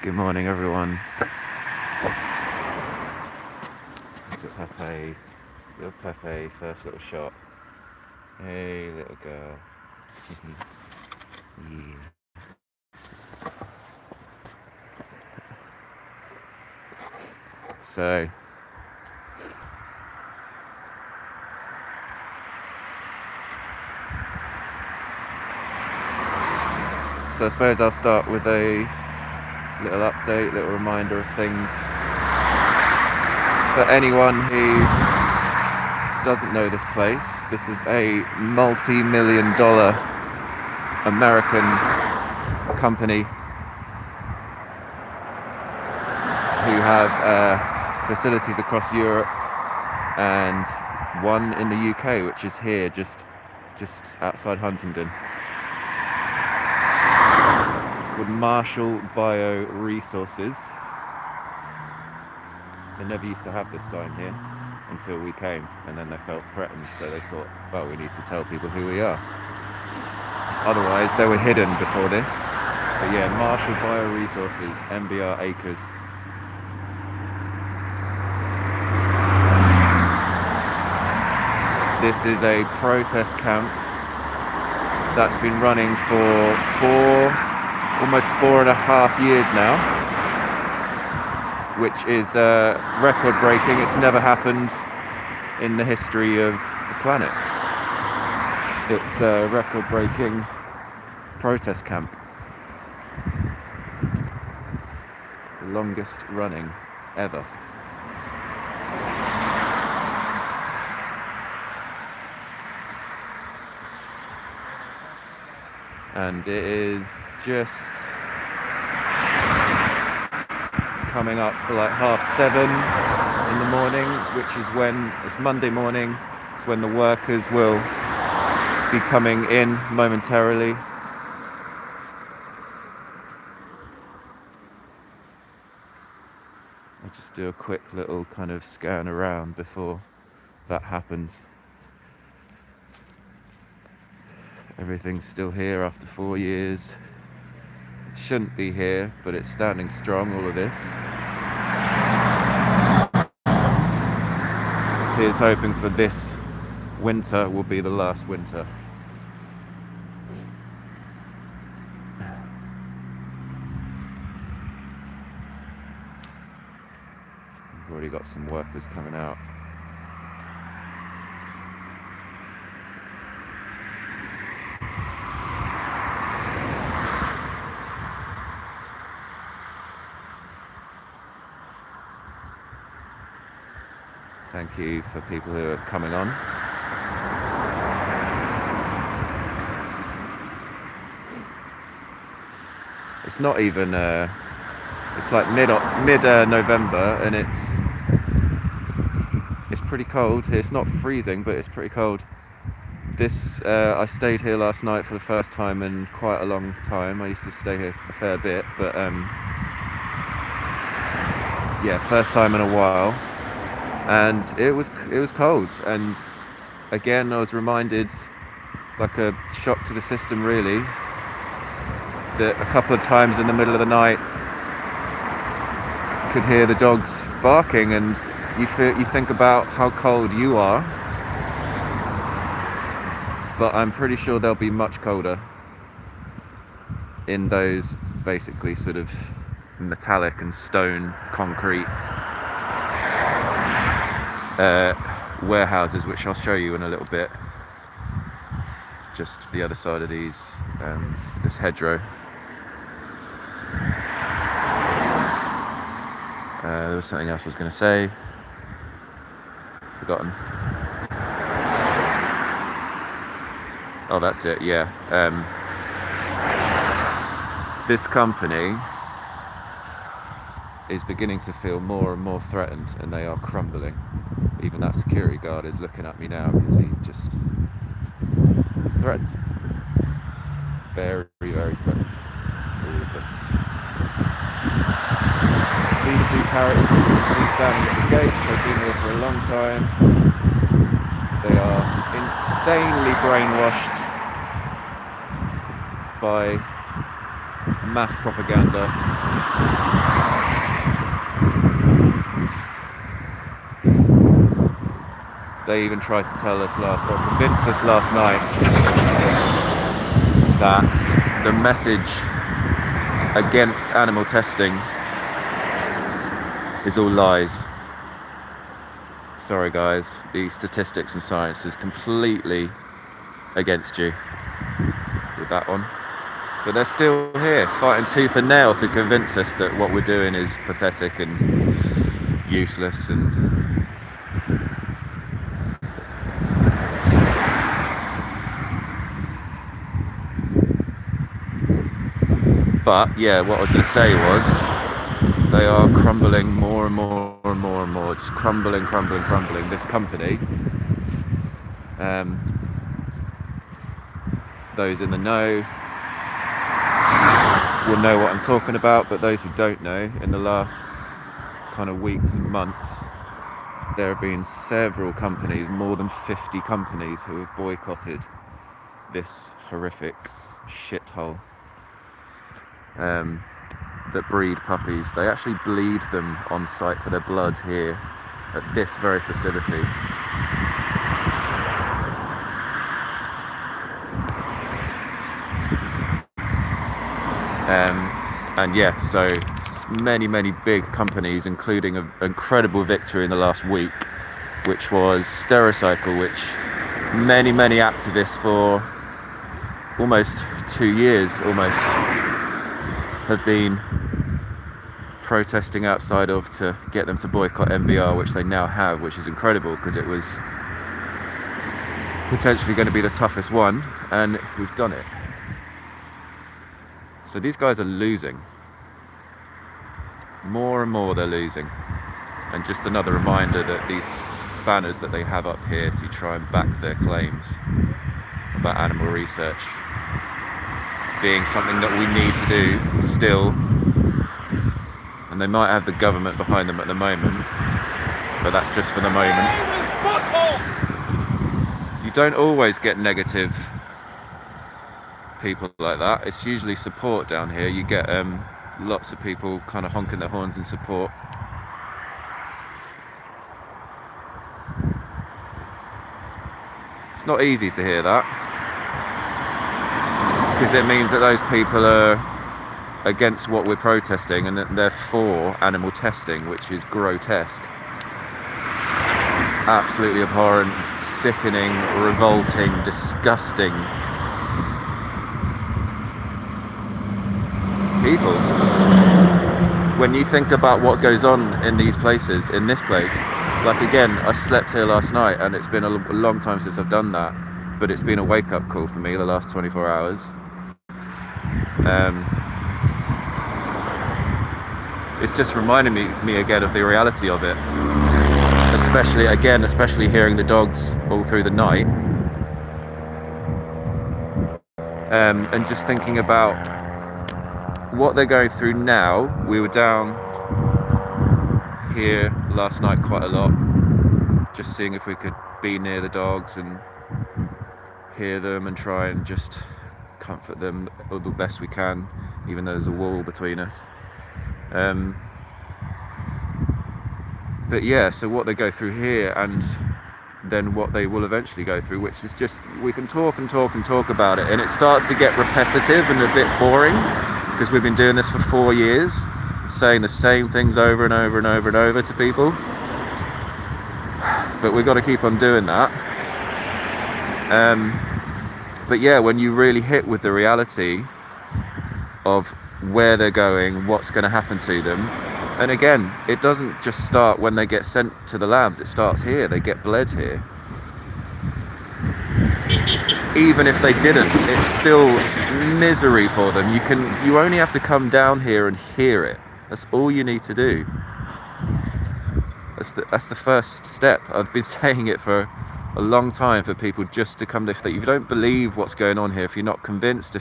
Good morning, everyone. That's little Pepe, first little shot. Hey, little girl. Yeah. So, I suppose I'll start with a little update, little reminder of things. For anyone who doesn't know this place, this is a multi-million-dollar American company who have facilities across Europe and one in the UK, which is here, just outside Huntingdon, called Marshall Bioresources. They never used to have this sign here until we came, and then they felt threatened, so they thought, well, we need to tell people who we are. Otherwise, they were hidden before this. But yeah, Marshall Bioresources, MBR acres. This is a protest camp that's been running for almost 4.5 years now, which is record-breaking. It's never happened in the history of the planet. It's a record-breaking protest camp. The longest running ever. And it is just coming up for like 7:30 in the morning, which is when it's Monday morning. It's when the workers will be coming in momentarily. I'll just do a quick little kind of scan around before that happens. Everything's still here after 4 years. It shouldn't be here, but it's standing strong, all of this. Here's hoping for this winter will be the last winter. We've already got some workers coming out. Thank you for people who are coming on. It's not even, it's like mid-November, and it's pretty cold. It's not freezing, but it's pretty cold. I stayed here last night for the first time in quite a long time. I used to stay here a fair bit, but yeah, first time in a while. And it was cold, and again I was reminded, like a shock to the system really, that a couple of times in the middle of the night you could hear the dogs barking, and you think about how cold you are, but I'm pretty sure they'll be much colder in those basically sort of metallic and stone concrete warehouses, which I'll show you in a little bit. Just the other side of this hedgerow. There was something else I was going to say. Forgotten. Oh, that's it, yeah. This company is beginning to feel more and more threatened, and they are crumbling. Even that security guard is looking at me now because he's threatened. Very, very threatened. All of them. These two characters you can see standing at the gates, they've been here for a long time. They are insanely brainwashed by mass propaganda They even tried to convince us last night that the message against animal testing is all lies. Sorry guys, the statistics and science is completely against you with that one. But they're still here, fighting tooth and nail to convince us that what we're doing is pathetic and useless and... But yeah, what I was going to say was they are crumbling more and more and more and more, just crumbling. This company, those in the know will know what I'm talking about, but those who don't know, in the last kind of weeks and months, there have been several companies, more than 50 companies, who have boycotted this horrific shithole. That breed puppies. They actually bleed them on site for their blood here at this very facility. And yeah, so many big companies, including an incredible victory in the last week, which was Stericycle, which many activists for almost 2 years have been protesting outside of to get them to boycott MBR, which they now have, which is incredible because it was potentially going to be the toughest one, and we've done it. So these guys are losing. More and more they're losing. And just another reminder that these banners that they have up here to try and back their claims about animal research being something that we need to do still, and they might have the government behind them at the moment, but that's just for the moment. You don't always get negative people like that. It's usually support down here. You get lots of people kind of honking their horns in support. It's not easy to hear that, because it means that those people are against what we're protesting and that they're for animal testing, which is grotesque, absolutely abhorrent, sickening, revolting, disgusting people. When you think about what goes on in these places, in this place, like again, I slept here last night and it's been a long time since I've done that, but it's been a wake-up call for me the last 24 hours. It's just reminding me again of the reality of it, especially hearing the dogs all through the night, and just thinking about what they're going through now. We were down here last night quite a lot, just seeing if we could be near the dogs and hear them and try and just comfort them the best we can, even though there's a wall between us. But yeah, so what they go through here and then what they will eventually go through, which is just, we can talk about it, and it starts to get repetitive and a bit boring, because we've been doing this for 4 years, saying the same things over and over to people. But we've got to keep on doing that. But yeah, when you really hit with the reality of where they're going, what's going to happen to them, and again, it doesn't just start when they get sent to the labs, it starts here. They get bled here. Even if they didn't, it's still misery for them. You only have to come down here and hear it. That's all you need to do. That's the first step. I've been saying it for a long time for people just to come to, if you don't believe what's going on here, if you're not convinced,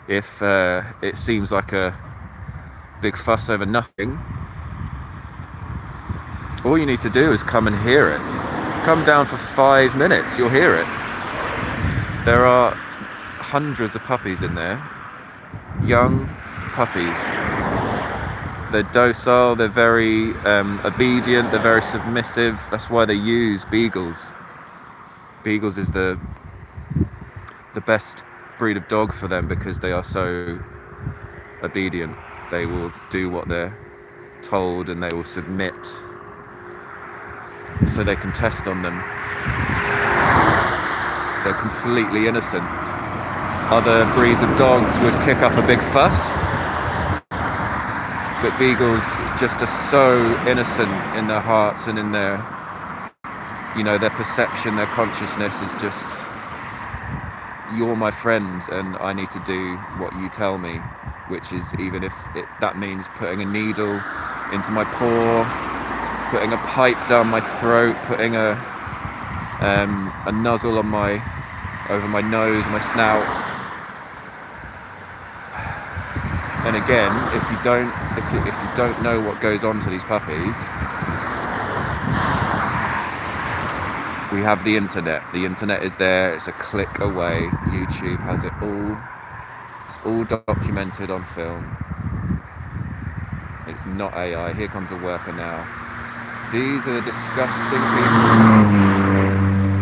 if it seems like a big fuss over nothing, all you need to do is come and hear it. Come down for 5 minutes, you'll hear it. There are hundreds of puppies in there, young puppies, They're docile, they're very obedient, they're very submissive. That's why they use beagles. Beagles is the best breed of dog for them because they are so obedient. They will do what they're told and they will submit so they can test on them. They're completely innocent. Other breeds of dogs would kick up a big fuss, but beagles just are so innocent in their hearts and in their, their perception, their consciousness is just, you're my friend and I need to do what you tell me, which is even if that means putting a needle into my paw, putting a pipe down my throat, putting a nozzle on over my nose, my snout. And again, if you don't know what goes on to these puppies, we have the internet. The internet is there. It's a click away. YouTube has it all. It's all documented on film. It's not AI. Here comes a worker now. These are the disgusting people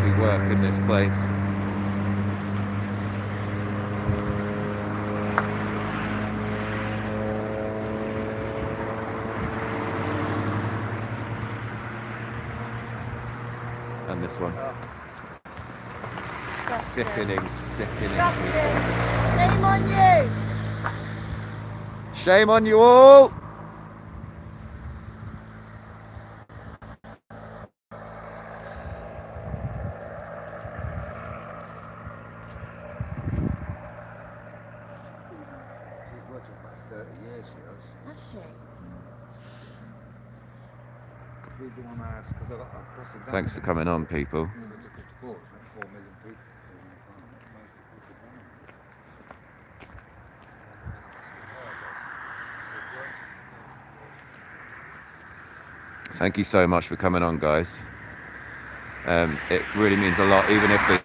who work in this place. And this one. Sickening people. Shame on you! Shame on you all! Has she? Thanks for coming on, people. Thank you so much for coming on, guys. It really means a lot, even if there's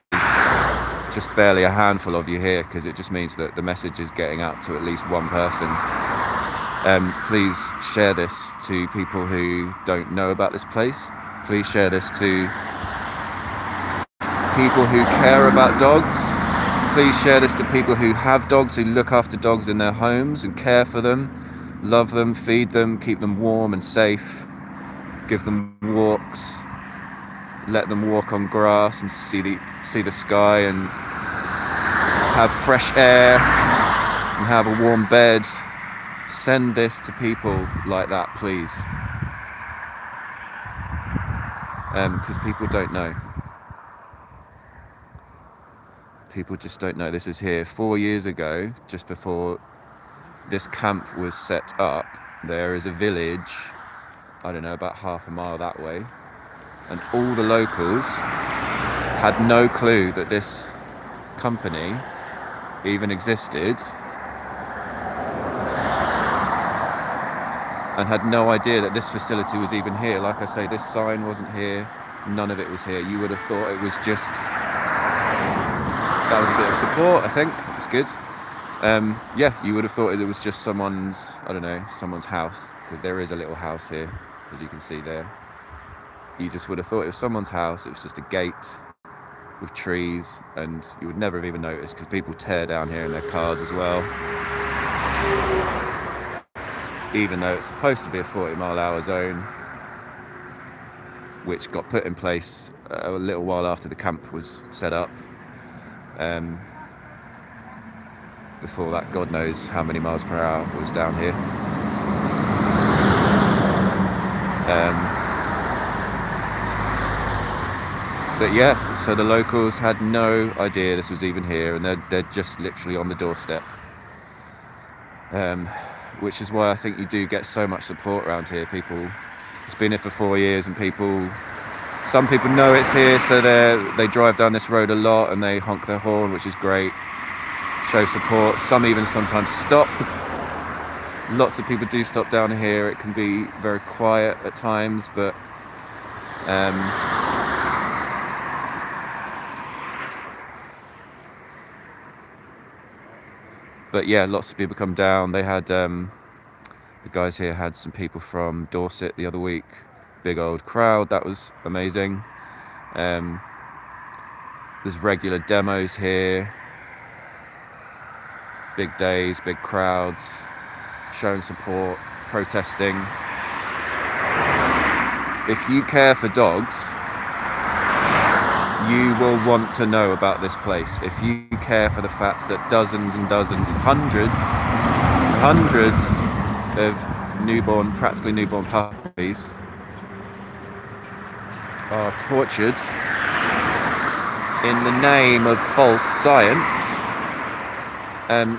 just barely a handful of you here, because it just means that the message is getting out to at least one person. Please share this to people who don't know about this place. Please share this to people who care about dogs. Please share this to people who have dogs, who look after dogs in their homes and care for them, love them, feed them, keep them warm and safe, give them walks, let them walk on grass and see the sky and have fresh air and have a warm bed. Send this to people like that, please. Because people don't know. People just don't know. This is here 4 years ago, just before this camp was set up. There is a village, I don't know, about half a mile that way, and all the locals had no clue that this company even existed, and had no idea that this facility was even here. Like I say, this sign wasn't here, none of it was here. You would have thought it was just, that was a bit of support, I think. It was good. Yeah, you would have thought it was just someone's, I don't know, someone's house, because there is a little house here, as you can see there. You just would have thought it was someone's house. It was just a gate with trees, and you would never have even noticed, because people tear down here in their cars as well. Even though it's supposed to be a 40-mile-an-hour zone, which got put in place a little while after the camp was set up. Before that, God knows how many miles per hour was down here. But yeah, so the locals had no idea this was even here, and they're just literally on the doorstep. Which is why I think you do get so much support around here. People, it's been here for 4 years, and some people know it's here, so they drive down this road a lot and they honk their horn, which is great. Show support. Some even sometimes stop. Lots of people do stop down here. It can be very quiet at times, but yeah, lots of people come down. They The guys here had some people from Dorset the other week. Big old crowd, that was amazing. There's regular demos here. Big days, big crowds, showing support, protesting. If you care for dogs, you will want to know about this place. If you care for the fact that dozens and dozens and hundreds of practically newborn puppies are tortured in the name of false science,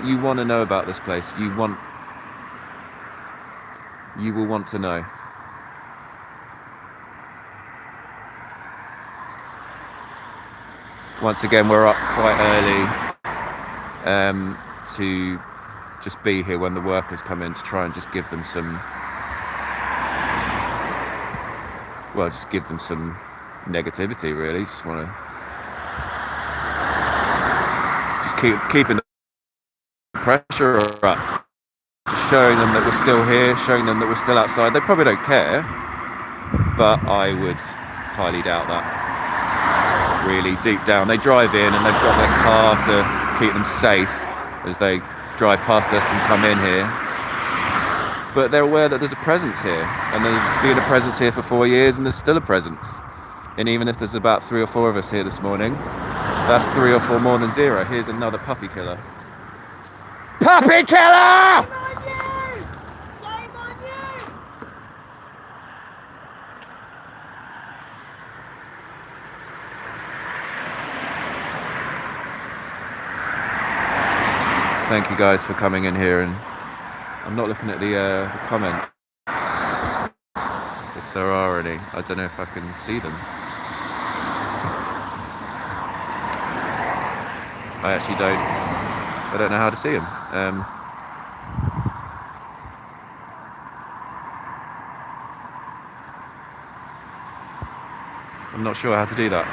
you want to know about this place. You will want to know. Once again, we're up quite early to just be here when the workers come in to try and just give them some, negativity, really. Just want to keeping the pressure up, just showing them that we're still here, showing them that we're still outside. They probably don't care, but I would highly doubt that. Really, deep down, they drive in and they've got their car to keep them safe as they drive past us and come in here, but they're aware that there's a presence here, and there's been a presence here for 4 years, and there's still a presence. And even if there's about 3 or 4 of us here this morning, that's 3 or 4 more than 0. Here's another puppy killer. Puppy killer! Shame on you! Shame on you! Thank you guys for coming in here, and I'm not looking at the comments, if there are any. I don't know if I can see them. I actually don't know how to see them. I'm not sure how to do that.